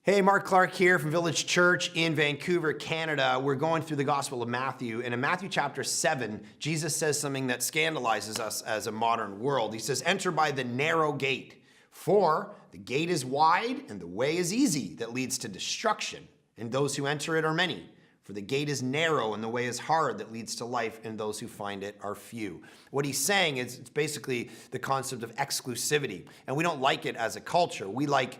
Hey, Mark Clark here from Village Church in Vancouver, Canada. We're going through the Gospel of Matthew, and in Matthew chapter 7, Jesus says something that scandalizes us as a modern world. He says, "Enter by the narrow gate, for the gate is wide and the way is easy that leads to destruction, and those who enter it are many. For the gate is narrow and the way is hard that leads to life, and those who find it are few." What he's saying is it's basically the concept of exclusivity, and we don't like it as a culture. We like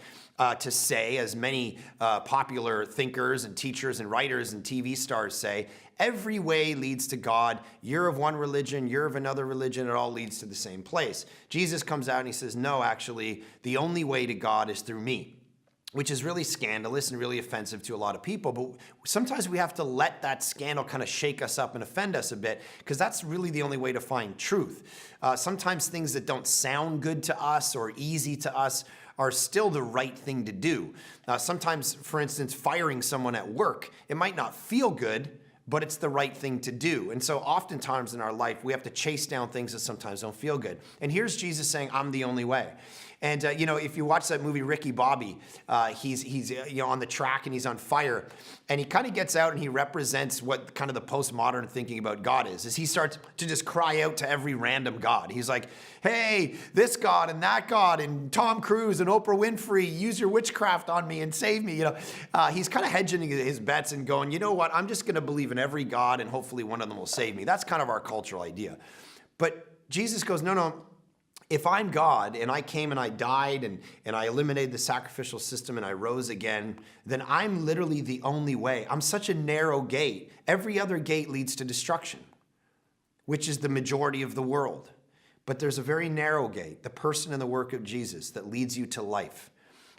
to say, as many popular thinkers and teachers and writers and TV stars say, every way leads to God. You're of one religion, you're of another religion, it all leads to the same place. Jesus comes out and he says, no, actually, the only way to God is through me, which is really scandalous and really offensive to a lot of people. But sometimes we have to let that scandal kind of shake us up and offend us a bit, because that's really the only way to find truth. Sometimes things that don't sound good to us or easy to us are still the right thing to do. Sometimes, for instance, firing someone at work, it might not feel good, but it's the right thing to do. And so oftentimes in our life, we have to chase down things that sometimes don't feel good. And here's Jesus saying, I'm the only way. And if you watch that movie, Ricky Bobby, he's on the track and he's on fire. And he kind of gets out and he represents what kind of the postmodern thinking about God is he starts to just cry out to every random God. He's like, hey, this God and that God and Tom Cruise and Oprah Winfrey, use your witchcraft on me and save me. He's kind of hedging his bets and going, you know what, I'm just going to believe in every God and hopefully one of them will save me. That's kind of our cultural idea. But Jesus goes, no. If I'm God and I came and I died and I eliminated the sacrificial system and I rose again, then I'm literally the only way. I'm such a narrow gate. Every other gate leads to destruction, which is the majority of the world. But there's a very narrow gate, the person and the work of Jesus, that leads you to life.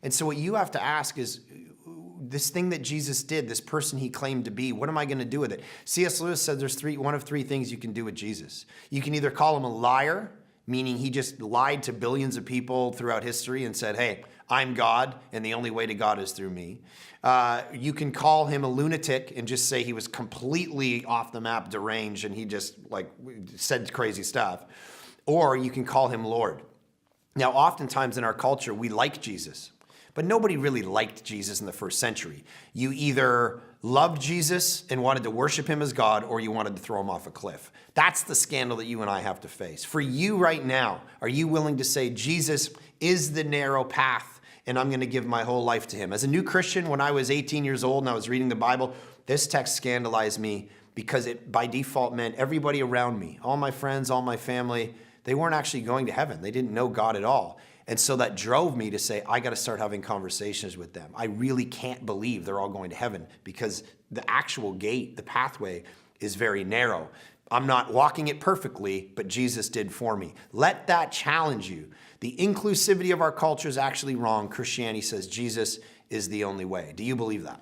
And so what you have to ask is, this thing that Jesus did, this person he claimed to be, what am I going to do with it? C.S. Lewis said there's one of three things you can do with Jesus. You can either call him a liar, meaning he just lied to billions of people throughout history and said, hey, I'm God, and the only way to God is through me. You can call him a lunatic and just say he was completely off the map, deranged, and he just said crazy stuff. Or you can call him Lord. Now, oftentimes in our culture, we like Jesus, but nobody really liked Jesus in the first century. You either loved Jesus and wanted to worship him as God, or you wanted to throw him off a cliff. That's the scandal that you and I have to face. For you right now, are you willing to say, Jesus is the narrow path, and I'm going to give my whole life to him? As a new Christian, when I was 18 years old and I was reading the Bible, this text scandalized me because it by default meant everybody around me, all my friends, all my family, they weren't actually going to heaven. They didn't know God at all. And so that drove me to say, I got to start having conversations with them. I really can't believe they're all going to heaven, because the actual gate, the pathway, is very narrow. I'm not walking it perfectly, but Jesus did for me. Let that challenge you. The inclusivity of our culture is actually wrong. Christianity says Jesus is the only way. Do you believe that?